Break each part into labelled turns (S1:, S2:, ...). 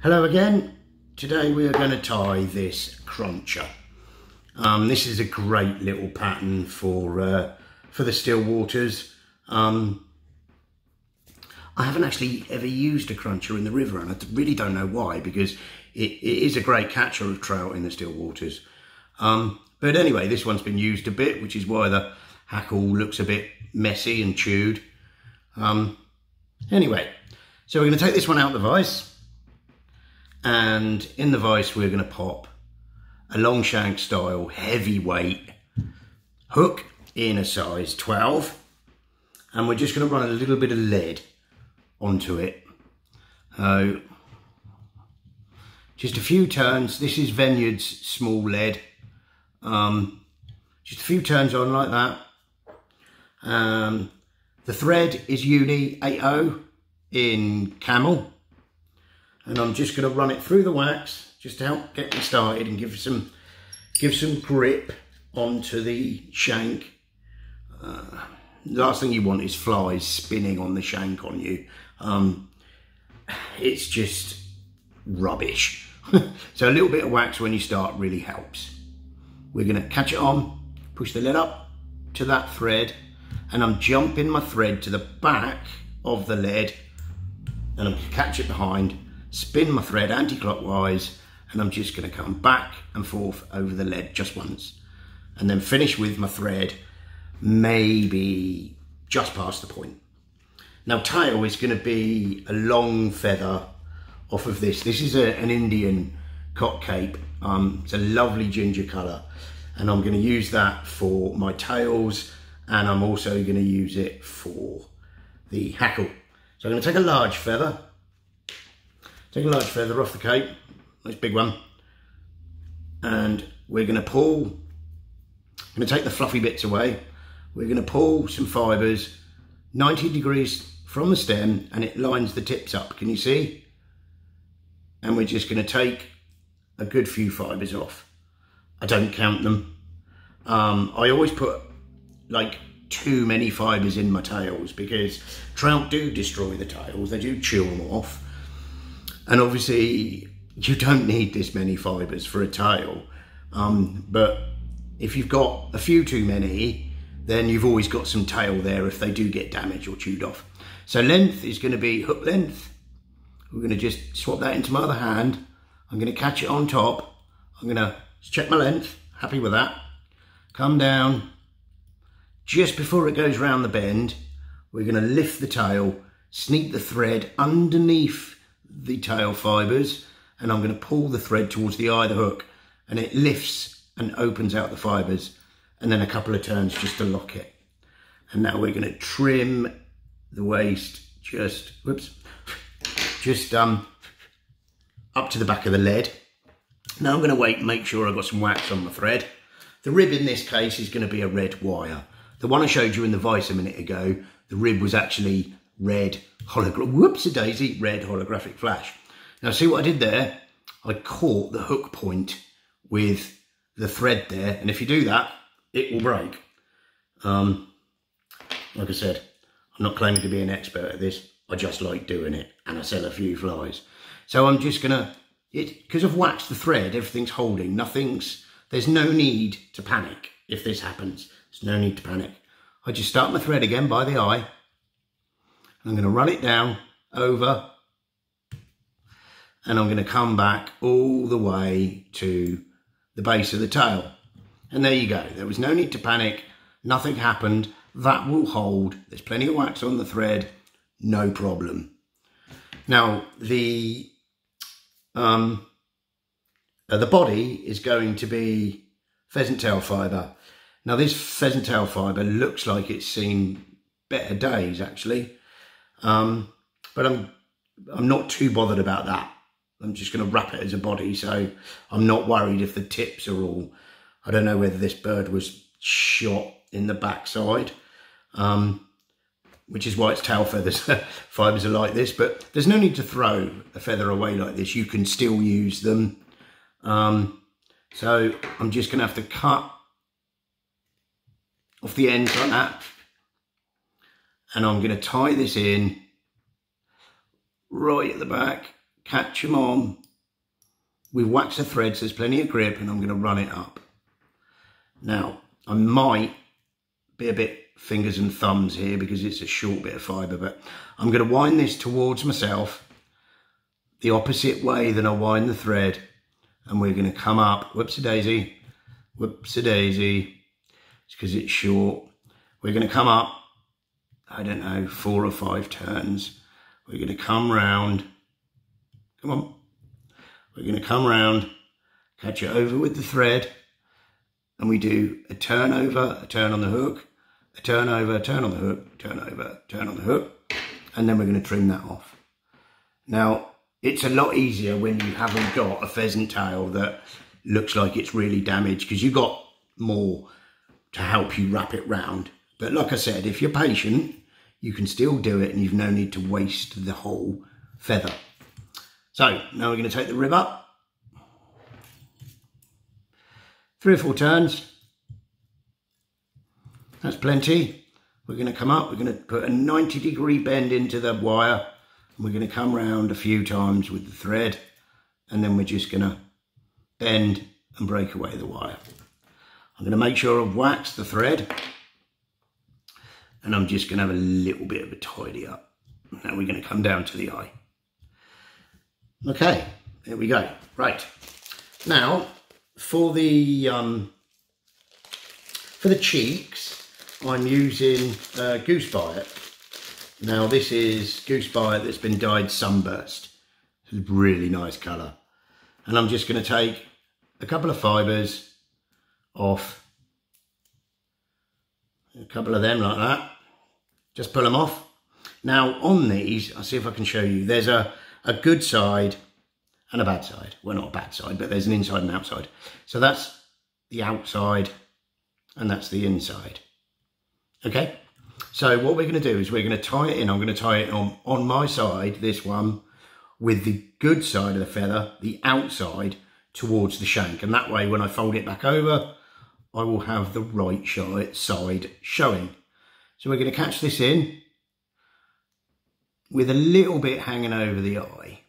S1: Hello again. Today we are going to tie this cruncher. This is a great little pattern for the still waters. I haven't actually ever used a cruncher in the river, and I really don't know why, because it is a great catcher of trout in the still waters. But anyway, this one's been used a bit, which is why the hackle looks a bit messy and chewed. Anyway, so we're going to take this one out of the vise. And in the vise, we're going to pop a long shank style heavyweight hook in a size 12. And we're just going to run a little bit of lead onto it. Just a few turns. This is Vineyard's small lead. Just a few turns on like that. The thread is Uni 80 in camel. And I'm just going to run it through the wax just to help get me started and give some grip onto the shank. The last thing you want is flies spinning on the shank on you. It's just rubbish. So a little bit of wax when you start really helps. We're going to catch it on, push the lead up to that thread, and I'm jumping my thread to the back of the lead, and I'm going to catch it behind, spin my thread anti-clockwise, and I'm just going to come back and forth over the lead just once, and then finish with my thread maybe just past the point. Now tail is going to be a long feather off of this. This is an Indian cock cape. It's a lovely ginger colour, and I'm going to use that for my tails, and I'm also going to use it for the hackle. So I'm going to take a large feather. Take a large feather off the cape, nice big one, and we're going to pull, I'm going to take the fluffy bits away. We're going to pull some fibres 90 degrees from the stem, and it lines the tips up, can you see? And we're just going to take a good few fibres off. I don't count them. I always put like too many fibres in my tails, because trout do destroy the tails, they do chew them off. And obviously you don't need this many fibres for a tail, but if you've got a few too many, then you've always got some tail there if they do get damaged or chewed off. So length is going to be hook length. We're going to just swap that into my other hand. I'm going to catch it on top. I'm going to check my length, happy with that. Come down. Just before it goes round the bend, we're going to lift the tail, sneak the thread underneath the tail fibres, and I'm going to pull the thread towards the eye of the hook, and it lifts and opens out the fibres, and then a couple of turns just to lock it. And now we're going to trim the waist just up to the back of the lead. Now I'm going to wait and make sure I've got some wax on the thread. The rib in this case is going to be a red wire. The one I showed you in the vise a minute ago, the rib was actually red red holographic flash. Now see what I did there? I caught the hook point with the thread there, and if you do that, it will break. Like I said, I'm not claiming to be an expert at this. I just like doing it, and I sell a few flies. So I'm just gonna, because I've waxed the thread, everything's holding, there's no need to panic if this happens. There's no need to panic. I just start my thread again by the eye. I'm going to run it down over, and I'm going to come back all the way to the base of the tail. And there you go. There was no need to panic. Nothing happened. That will hold. There's plenty of wax on the thread. No problem. Now, the body is going to be pheasant tail fibre. Now, this pheasant tail fibre looks like it's seen better days, actually. But I'm not too bothered about that. I'm just going to wrap it as a body, so I'm not worried if the tips are all, I don't know whether this bird was shot in the backside, which is why its tail feathers fibres are like this, but there's no need to throw a feather away like this. You can still use them. So I'm just going to have to cut off the ends like that, and I'm going to tie this in right at the back, catch them on. We've waxed the thread, so there's plenty of grip, and I'm going to run it up. Now, I might be a bit fingers and thumbs here because it's a short bit of fibre, but I'm going to wind this towards myself the opposite way that I wind the thread, and we're going to come up, whoopsie-daisy, whoopsie-daisy, it's because it's short. We're going to come up, I don't know, 4 or 5 turns. We're going to come round, come on, we're going to come round, catch it over with the thread, and we do a turn over, a turn on the hook, a turn over, a turn on the hook, turn over, turn on the hook, and then we're going to trim that off. Now, it's a lot easier when you haven't got a pheasant tail that looks like it's really damaged, because you've got more to help you wrap it round. But like I said, if you're patient, you can still do it, and you've no need to waste the whole feather. So now we're going to take the rib up, 3 or 4 turns, that's plenty. We're going to come up, we're going to put a 90-degree bend into the wire, and we're going to come round a few times with the thread, and then we're just going to bend and break away the wire. I'm going to make sure I've waxed the thread, and I'm just going to have a little bit of a tidy up. Now we're going to come down to the eye. Okay, there we go. Right, now for the cheeks, I'm using goose bite. Now this is goose bite that's been dyed sunburst. It's a really nice colour, and I'm just going to take a couple of fibres off, a couple of them like that. Just pull them off. Now on these, I'll see if I can show you, there's a good side and a bad side. Well, not a bad side, but there's an inside and outside. So that's the outside and that's the inside. Okay, so what we're going to do is we're going to tie it in. I'm going to tie it on my side, this one, with the good side of the feather, the outside towards the shank. And that way, when I fold it back over, I will have the right side showing. So we're going to catch this in with a little bit hanging over the eye.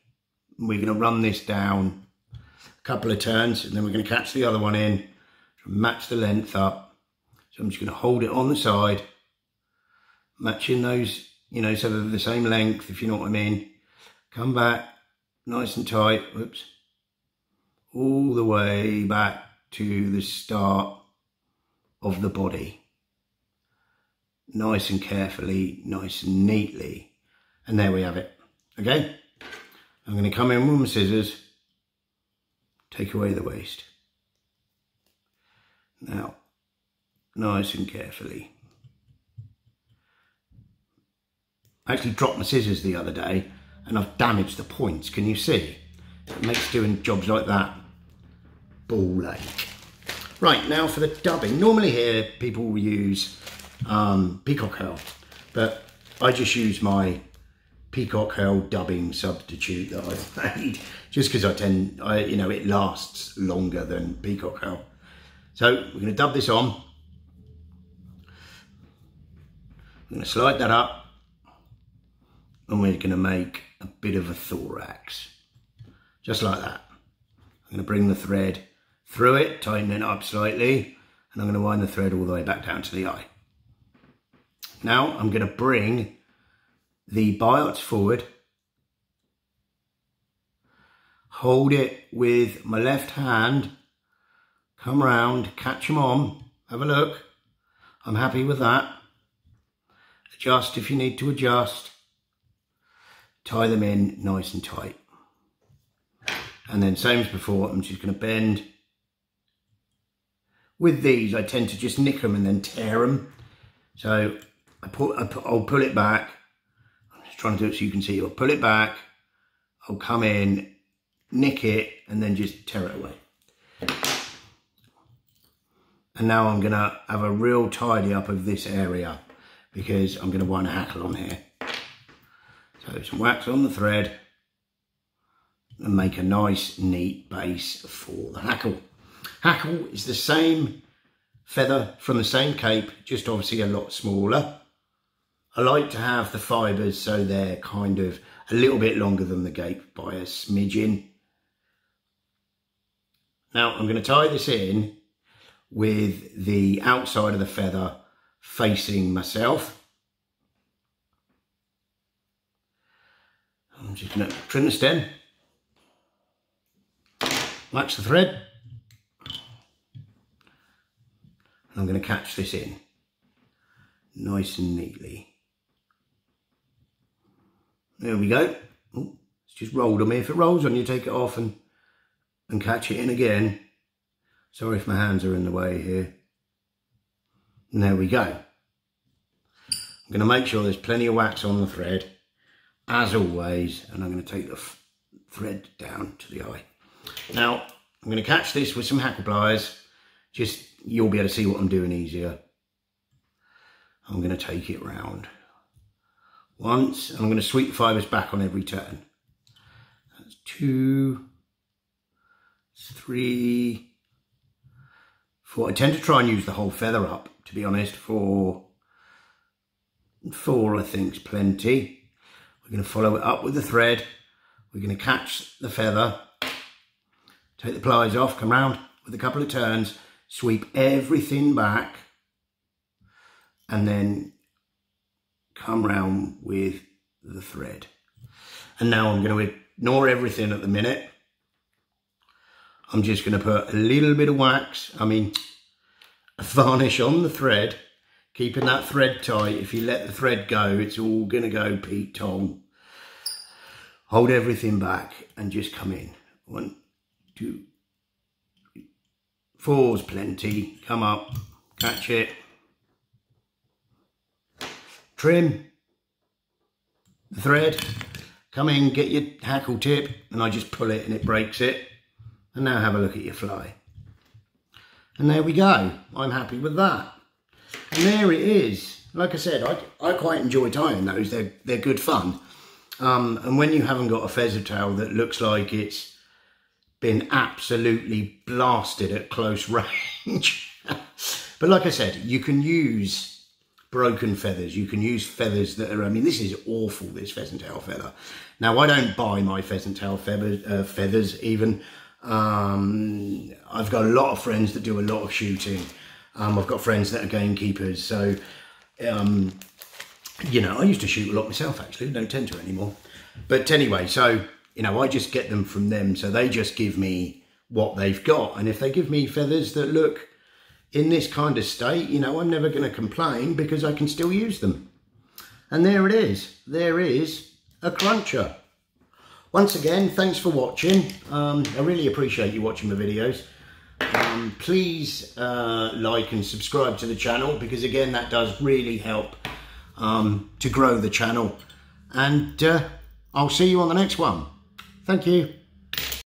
S1: We're going to run this down a couple of turns, and then we're going to catch the other one in, match the length up. So I'm just going to hold it on the side, matching those, you know, so they're the same length, if you know what I mean. Come back, nice and tight, whoops, all the way back to the start of the body. Nice and carefully, nice and neatly. And there we have it, okay? I'm going to come in with my scissors, take away the waste. Now, nice and carefully. I actually dropped my scissors the other day and I've damaged the points, can you see? It makes doing jobs like that ball ache. Right, now for the dubbing. Normally here people will use peacock herl, but I just use my peacock herl dubbing substitute that I've made, just because you know, it lasts longer than peacock herl. So we're going to dub this on. I'm going to slide that up, and we're going to make a bit of a thorax, just like that. I'm going to bring the thread through it, tighten it up slightly, and I'm going to wind the thread all the way back down to the eye. Now I'm going to bring the biots forward, hold it with my left hand, come round, catch them on, have a look. I'm happy with that. Adjust if you need to adjust. Tie them in nice and tight. And then same as before, I'm just going to bend. With these, I tend to just nick them and then tear them. So I'll pull it back. I'm just trying to do it so you can see. I'll pull it back, I'll come in, nick it, and then just tear it away. And now I'm going to have a real tidy up of this area, because I'm going to wind a hackle on here. So some wax on the thread and make a nice neat base for the hackle. Hackle is the same feather from the same cape, just obviously a lot smaller. I like to have the fibres so they're kind of a little bit longer than the gape by a smidgen. Now I'm going to tie this in with the outside of the feather facing myself. I'm just going to trim the stem, wax the thread, and I'm going to catch this in nice and neatly. There we go. Oh, it's just rolled on me. If it rolls on you, take it off and catch it in again. Sorry if my hands are in the way here. And there we go. I'm going to make sure there's plenty of wax on the thread, as always, and I'm going to take the thread down to the eye. Now, I'm going to catch this with some hackle pliers. Just, you'll be able to see what I'm doing easier. I'm going to take it round once, and I'm going to sweep the fibres back on every turn. That's 2, 3, 4. I tend to try and use the whole feather up, to be honest. 4 I think is plenty. We're going to follow it up with the thread. We're going to catch the feather, take the pliers off, come round with a couple of turns, sweep everything back, and then come round with the thread. And now I'm going to ignore everything at the minute. I'm just going to put a little bit of wax, a varnish on the thread, keeping that thread tight. If you let the thread go, it's all going to go Pete Tong. Hold everything back and just come in. 1, 2, 3, 4's plenty. Come up, catch it. Trim the thread, come in, get your hackle tip, and I just pull it and it breaks it. And now have a look at your fly. And there we go. I'm happy with that. And there it is. Like I said, I quite enjoy tying those. They're good fun. And when you haven't got a pheasant tail that looks like it's been absolutely blasted at close range. But like I said, you can use broken feathers. You can use feathers that are, this is awful, this pheasant tail feather. Now, I don't buy my pheasant tail feathers even. I've got a lot of friends that do a lot of shooting. I've got friends that are gamekeepers. So, I used to shoot a lot myself, actually. Don't tend to anymore. But anyway, so, I just get them from them. So they just give me what they've got. And if they give me feathers that look in this kind of state, I'm never going to complain because I can still use them. And there it is. There is a cruncher. Once again, thanks for watching. I really appreciate you watching my videos. Please like and subscribe to the channel because, again, that does really help to grow the channel. And I'll see you on the next one. Thank you.